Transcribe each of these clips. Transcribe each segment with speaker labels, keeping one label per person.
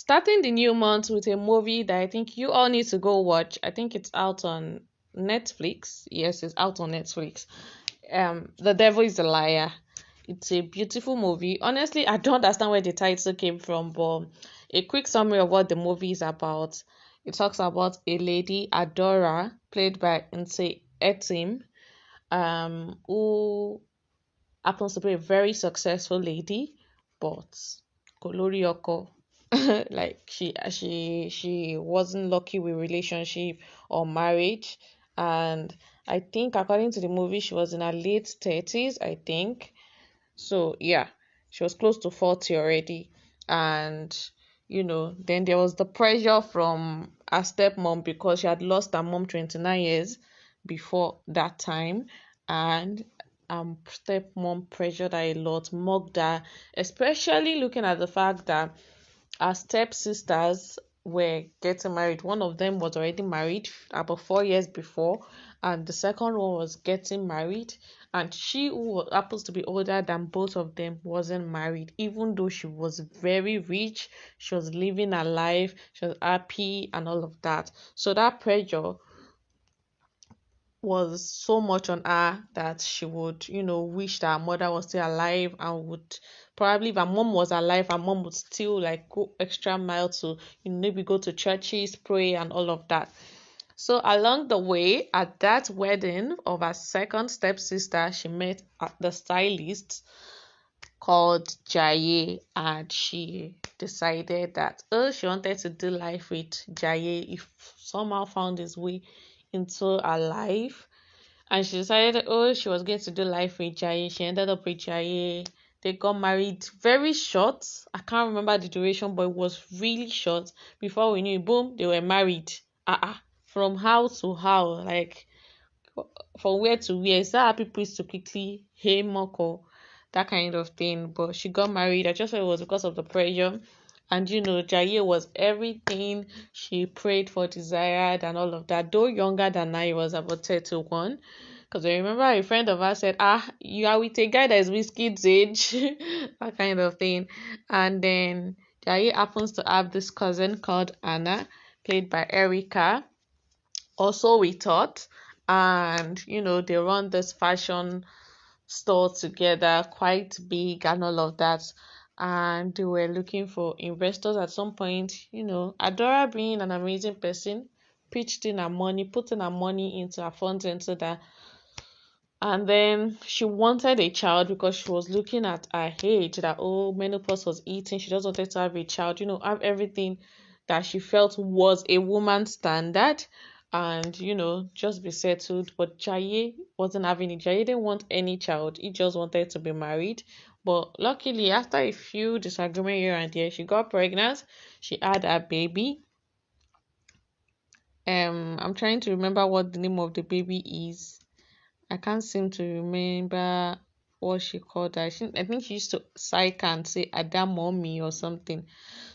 Speaker 1: starting the new month with a movie that I think you all need to go watch. I think it's out on Netflix. Yes, it's out on Netflix. The Devil is a Liar. It's a beautiful movie. Honestly, I don't understand where the title came from, but a quick summary of what the movie is about. It talks about a lady, Adora, played by Etim, who happens to be a very successful lady, but Kolori Oko, like she wasn't lucky with relationship or marriage, and I think according to the movie she was in her late 30s, I think. So yeah, she was close to 40 already, and then there was the pressure from her stepmom because she had lost her mom 29 years before that time, and stepmom pressured her a lot, mocked her, especially looking at the fact that her stepsisters were getting married. One of them was already married about 4 years before, and the second one was getting married. And she, who happens to be older than both of them, wasn't married, even though she was very rich. She was living her life, she was happy, and all of that. So that pressure was so much on her that she would, wish that her mother was still alive, and would probably, if her mom was alive, her mom would still like go extra mile to, maybe go to churches, pray, and all of that. So along the way, at that wedding of her second stepsister, she met the stylist called Jaye, and she decided that she wanted to do life with Jaye if somehow found his way into her life. And she decided, she was going to do life with Jaye. She ended up with Jaye. They got married very short. I can't remember the duration, but it was really short. Before we knew it, boom, they were married. From how to how, like from where to where. Is that how people used to quickly hey Moko, that kind of thing? But she got married. I just thought it was because of the pressure. And Jaye was everything she prayed for, desired, and all of that. Though younger than I, was about 31. Because I remember a friend of ours said, you are with a guy that is Whiskey's age, that kind of thing. And then Jaye happens to have this cousin called Anna, played by Erica, also we thought. And they run this fashion store together, quite big, and all of that. And they were looking for investors at some point. Adora, being an amazing person, pitched in her money, putting her money into her funds, into that. And then she wanted a child because she was looking at her age, that menopause was eating. She just wanted to have a child, have everything that she felt was a woman's standard, and just be settled. But Jaye wasn't having it. Jaye didn't want any child. He just wanted to be married. But luckily, after a few disagreements here and there, she got pregnant. She had a baby. I'm trying to remember what the name of the baby is. I can't seem to remember what she called her. I think she used to psych and say Ada mommy or something.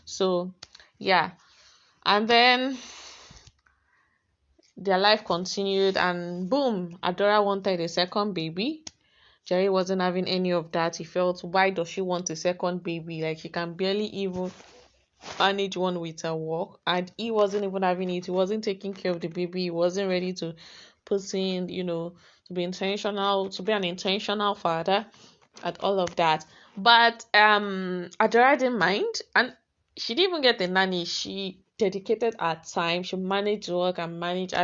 Speaker 1: So yeah. And then their life continued, and boom, Adora wanted a second baby. Jerry wasn't having any of that. He felt, why does she want a second baby? Like, she can barely even manage one with her work, and he wasn't even having it. He wasn't taking care of the baby. He wasn't ready to put in, to be intentional, to be an intentional father, and all of that. But Adora didn't mind, and she didn't even get a nanny. She dedicated her time. She managed work and managed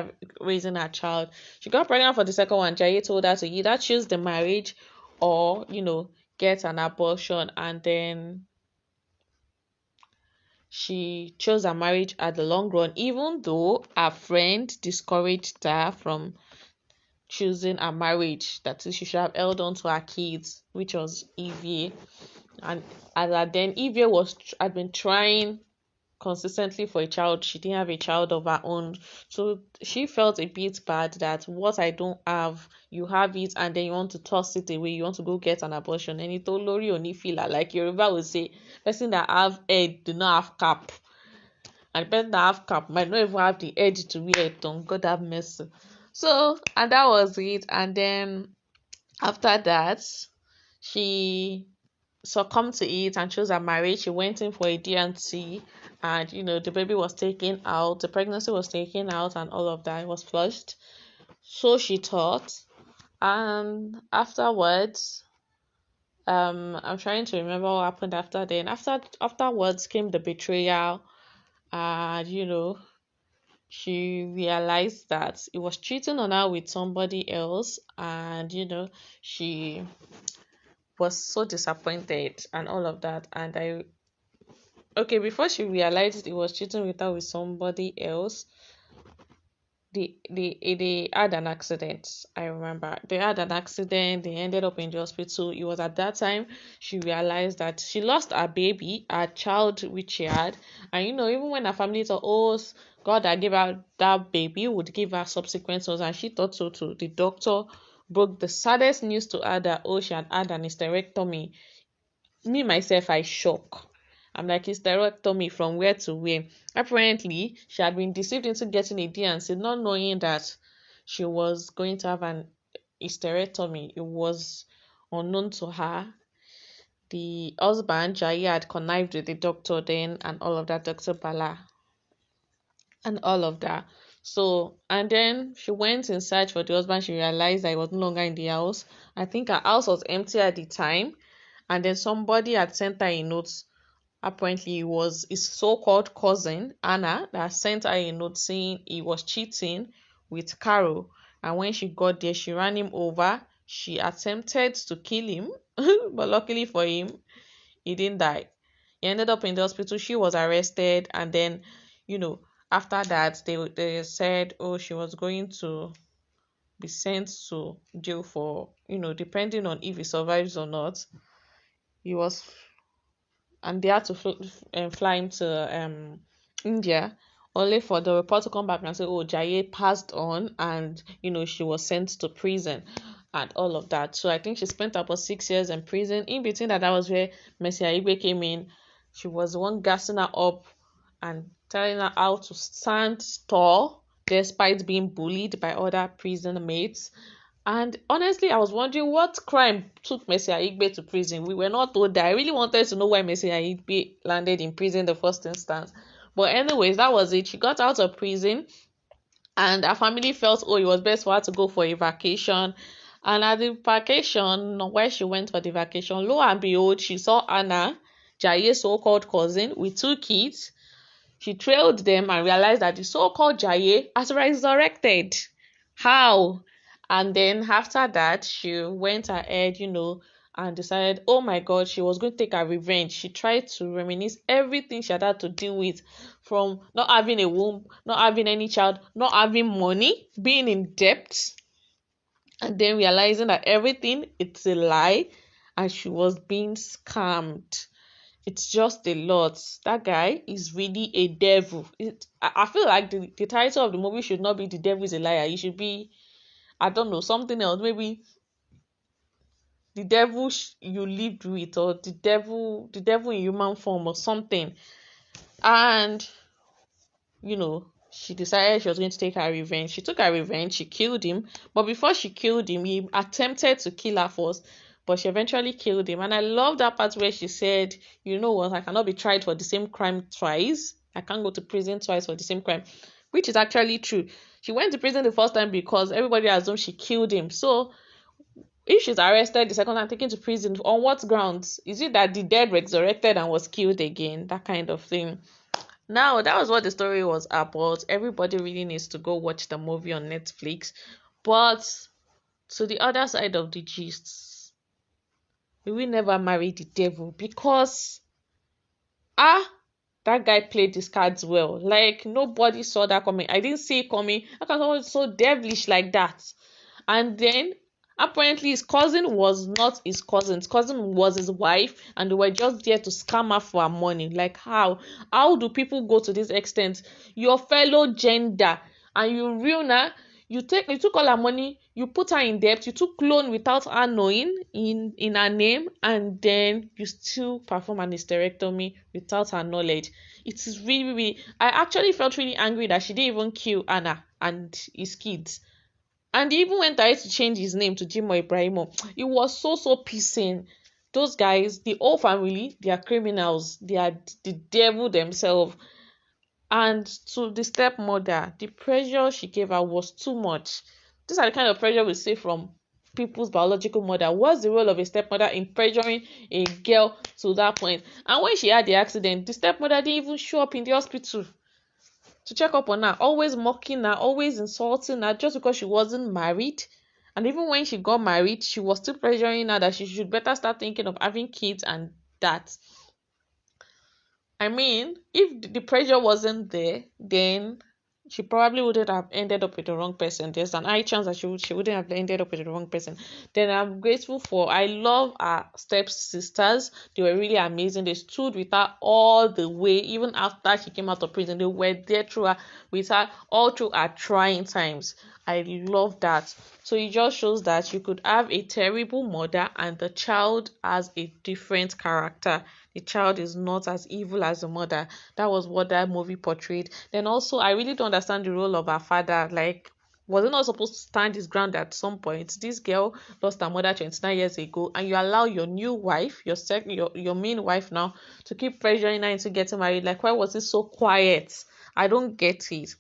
Speaker 1: raising her child. She got pregnant for the second one. Jaye told her to either choose the marriage or get an abortion, and then she chose her marriage at the long run, even though her friend discouraged her from choosing a marriage, that is, she should have held on to her kids, which was Evie. And then Evie had been trying consistently for a child. She didn't have a child of her own, so she felt a bit bad that what I don't have, you have it, and then you want to toss it away, you want to go get an abortion. And it told Lori Onifila, like Yoruba would say, person that have head do not have cap, and the person that have cap might not even have the edge to wear a tongue. God have mercy. So, and that was it. And then after that, she succumbed to it and chose her marriage. She went in for a D&T, and the baby was taken out, the pregnancy was taken out, and all of that. It was flushed. So she thought. And afterwards, I'm trying to remember what happened after then. Afterwards came the betrayal, and she realized that he was cheating on her with somebody else, and she was so disappointed and all of that. And I okay, before she realized he was cheating with her with somebody else, they had an accident. I remember they had an accident. They ended up in the hospital. It was at that time she realized that she lost her baby, her child, which she had. And even when her family thought, oh, God that gave her that baby would give her subsequent sons, and she thought so too. The doctor broke the saddest news to her that, oh, she had an hysterectomy. Me myself, I shock. I'm like, hysterectomy from where to where? Apparently, she had been deceived into getting a D&C, not knowing that she was going to have an hysterectomy. It was unknown to her. The husband, Jai, had connived with the doctor then, and all of that, Dr. Bala, and all of that. So, and then she went in search for the husband. She realized that he was no longer in the house. I think her house was empty at the time. And then somebody had sent her a note. Apparently, it was his so-called cousin, Anna, that sent her a note saying he was cheating with Carol. And when she got there, she ran him over. She attempted to kill him, but luckily for him, he didn't die. He ended up in the hospital. She was arrested, and then, you know, after that, they said, oh, she was going to be sent to jail for, depending on if he survives or not. He was and they had to fly him to India, only for the report to come back and say, oh, Jaye passed on, and she was sent to prison and all of that. So I think she spent about 6 years in prison. In between that was where Mercy Aigbe came in. She was the one gassing her up and telling her how to stand tall despite being bullied by other prison mates. And honestly, I was wondering what crime took Mercy Aigbe to prison. We were not told that. I really wanted to know why Mercy Aigbe landed in prison in the first instance. But anyways, that was it. She got out of prison, and her family felt, oh, it was best for her to go for a vacation. And at the vacation, where she went for the vacation, lo and behold, she saw Anna, Jaye's so-called cousin, with 2 kids. She trailed them and realized that the so-called Jaye has resurrected. How? And then after that, she went ahead, and decided, oh my God, she was going to take her revenge. She tried to reminisce everything she had to deal with, from not having a womb, not having any child, not having money, being in debt, and then realizing that everything, it's a lie, and she was being scammed. It's just a lot. That guy is really a devil. I feel like the title of the movie should not be The Devil is a Liar. It should be, I don't know, something else. Maybe The Devil You Lived With, or the devil in human form, or something. And she decided she was going to take her revenge. She took her revenge. She killed him. But before she killed him, he attempted to kill her first. But she eventually killed him. And I love that part where she said, you know what, I cannot be tried for the same crime twice. I can't go to prison twice for the same crime. Which is actually true. She went to prison the first time because everybody assumed she killed him. So if she's arrested the second time, taken to prison, on what grounds? Is it that the dead resurrected and was killed again? That kind of thing. Now, that was what the story was about. Everybody really needs to go watch the movie on Netflix. But to the other side of the gist, we will never marry the devil, because that guy played his cards well. Like, nobody saw that coming. I didn't see it coming. How can someone so devilish like that? And then apparently his cousin was not his cousin. His cousin was his wife, and they were just there to scam her for her money. Like, how do people go to this extent? Your fellow gender, and you ruin her. You took all her money, you put her in debt, you took loan without her knowing, in her name, and then you still perform an hysterectomy without her knowledge. It is really, really, I actually felt really angry that she didn't even kill Anna and his kids. And he even went ahead to change his name to Jimo Ibrahimo. It was so pissing. those guys, the whole family, they are criminals. They are the devil themselves. And to the stepmother, the pressure she gave her was too much. These are the kind of pressure we see from people's biological mother. What's the role of a stepmother in pressuring a girl to that point? And when she had the accident, the stepmother didn't even show up in the hospital to check up on her, always mocking her, always insulting her just because she wasn't married. And even when she got married, she was still pressuring her that she should better start thinking of having kids and that. I mean, if the pressure wasn't there, then she probably wouldn't have ended up with the wrong person. There's an high chance that she wouldn't have ended up with the wrong person. Then I'm grateful for, I love our step sisters. They were really amazing. They stood with her all the way, even after she came out of prison. They were there through her, with her all through her trying times. I love that. So it just shows that you could have a terrible mother and the child has a different character. The child is not as evil as the mother. That was what that movie portrayed. Then also, I really don't understand the role of her father. Like, was he not supposed to stand his ground at some point? This girl lost her mother 29 years ago, and you allow your new wife, your main wife now, to keep pressuring her into getting married. Like, why was it so quiet? I don't get it.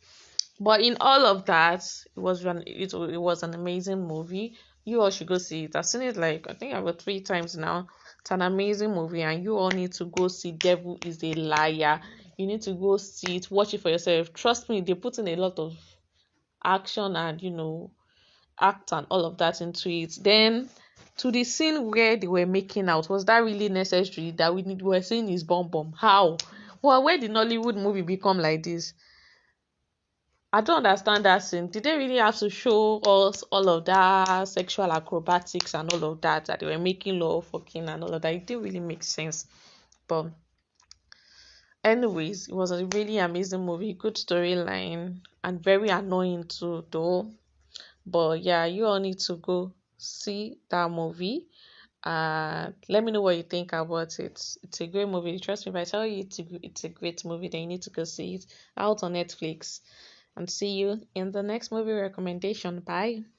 Speaker 1: But in all of that, it was an amazing movie. You all should go see it. I've seen it like, I think about 3 times now. It's an amazing movie, and you all need to go see Devil is a Liar. You need to go see it, watch it for yourself. Trust me, they put in a lot of action and act and all of that into it. Then to the scene where they were making out, was that really necessary that we were seeing his bum bum? How? Well, where did Nollywood movie become like this? I don't understand that scene. Did they really have to show us all of that sexual acrobatics and all of that they were making love, fucking and all of that? It didn't really make sense. But anyways, it was a really amazing movie, good storyline, and very annoying too, though. But yeah, you all need to go see that movie. Let me know what you think about it. It's a great movie. Trust me, if I tell you it's a great movie, then you need to go see it. Out on Netflix. And see you in the next movie recommendation. Bye.